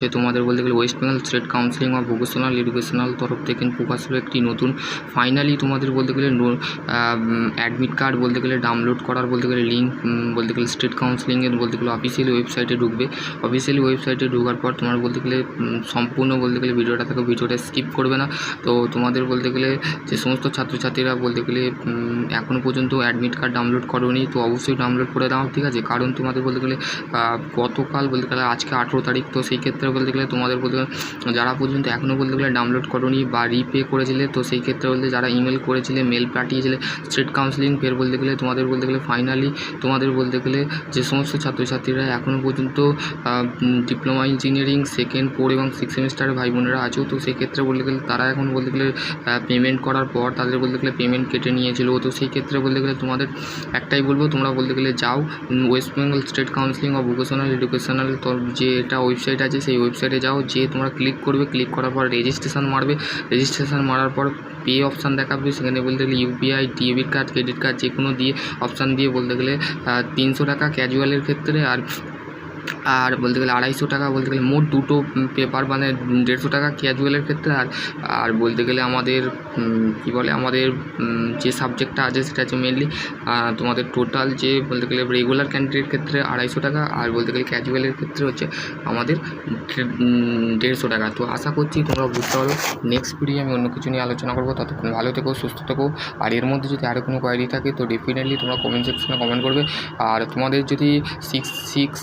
তোমাদের বলতে গেলে West Bengal state counselling of vocational educational তরফ থেকে প্রকাশ হলো একটি নতুন ফাইনালি তোমাদের বলতে গেলে অ্যাডমিট কার্ড বলতে গেলে ডাউনলোড করার বলতে গেলে লিঙ্ক বলতে গেলে স্টেট কাউন্সিলিংয়ের বলতে গেলে অফিসিয়ালি ওয়েবসাইটে ঢুকবে। অফিসিয়ালি ওয়েবসাইটে ঢোকার পর তোমার বলতে গেলে সম্পূর্ণ বলতে গেলে ভিডিওটা স্কিপ করবে না। তো তোমাদের বলতে গেলে যে সমস্ত ছাত্রছাত্রীরা বলতে গেলে এখনও পর্যন্ত অ্যাডমিট কার্ড ডাউনলোড করোনি তো অবশ্যই ডাউনলোড করে দাও, ঠিক আছে। কারণ তোমাদের বলতে গেলে গতকাল বলতে গেলে আজকে 18 তারিখ, তো সেই ক্ষেত্রে বলতে গেলে তোমাদের বলতে গেলে যারা পর্যন্ত এখনও বলতে গেলে ডাউনলোড করোনি বা রিপে করেছিলে তো সেই ক্ষেত্রে বলতে যারা ইমেল করেছিলে মেল পাঠিয়েছিলে স্টেট কাউন্সিলিং ফের বলতে গেলে তোমাদের বলতে গেলে ফাইনালি তোমাদের বলতে গেলে যে সমস্ত ছাত্রছাত্রীরা এখনও পর্যন্ত ডিপ্লোমা ইঞ্জিনিয়ারিং 2nd 4 এবং 6 সেমিস্টারের ভাই বোনেরা আছো তো সেই ক্ষেত্রে বলতে গেলে তারা এখন বলতে গেলে পেমেন্ট করার পর তাদের বলতে গেলে পেমেন্ট কেটে নিয়েছিল। তো সেই ক্ষেত্রে বলতে গেলে তোমাদের একটাই বলবো, তোমরা বলতে গেলে যাও West Bengal state counselling of vocational educational যে এটা ওয়েবসাইট আছে সেই ওয়েবসাইটে যাও, যে তোমরা ক্লিক করবে, ক্লিক করার পর রেজিস্ট্রেশন মারবে, রেজিস্ট্রেশন মারার পর পে অপশান দেখাবে, সেখানে বলতে গেলে UPI debit card credit card যে কোনো দিয়ে অপশান দিয়ে বলতে গেলে 300 টাকা ক্যাজুয়ালের ক্ষেত্রে আর বলতে গেলে 250 টাকা বলতে গেলে মোট দুটো পেপার মানে 150 টাকা ক্যাজুয়ালের ক্ষেত্রে আর বলতে গেলে আমাদের কী বলে আমাদের যে সাবজেক্টটা আছে সেটা হচ্ছে মেনলি তোমাদের টোটাল যে বলতে গেলে রেগুলার ক্যান্ডিডেটের ক্ষেত্রে 250 টাকা আর বলতে গেলে ক্যাজুয়ালের ক্ষেত্রে হচ্ছে আমাদের 150 টাকা। তো আশা করছি তোমরা বুঝতে পারো। নেক্সট ভিডিও আমি অন্য কিছু নিয়ে আলোচনা করবো। ততক্ষণ ভালো থেকো, সুস্থ থেকো। আর এর মধ্যে যদি আরও কোনো কোয়ারি থাকে তো ডেফিনেটলি তোমরা কমেন্ট সেকশনে কমেন্ট করবে। আর তোমাদের যদি 6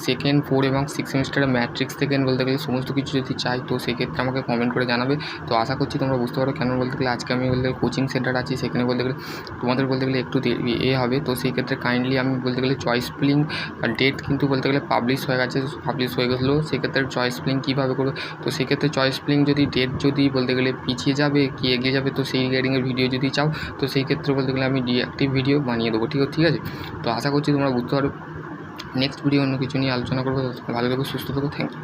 2nd 4 এবং 6 সেমিস্টারের ম্যাট্রিক্স থেকে বলতে গেলে সমস্ত কিছু যদি চাই তো সেক্ষেত্রে আমাকে কমেন্ট করে জানাবে। তো আশা করছি তোমরা বুঝতে পারো। কেন বলতে গেলে আজকে আমি বলতে গেলে কোচিং সেন্টার আছে সেখানে বলতে গেলে তোমাদের বলতে গেলে একটু হবে। তো সেই ক্ষেত্রে কাইন্ডলি আমি বলতে গেলে চয়েস ফিলিং ডেট কিন্তু বলতে গেলে পাবলিশ হয়ে গেছিলো। সেক্ষেত্রে চয়েস ফিলিং কীভাবে করবে তো সেক্ষেত্রে চয়েস ফিলিং যদি ডেট যদি বলতে গেলে পিছিয়ে যাবে কি এগিয়ে যাবে তো সেই রিগার্ডিংয়ের ভিডিও যদি চাও তো সেই ক্ষেত্রে বলতে গেলে আমি ডিএক্টিভ ভিডিও বানিয়ে দেবো, ঠিক আছে। তো আশা করছি তোমরা বুঝতে পারো। নেক্সট ভিডিও অন্য কিছু নিয়ে আলোচনা করবো। ভালো থেকো, সুস্থ থেকো, থ্যাংক ইউ।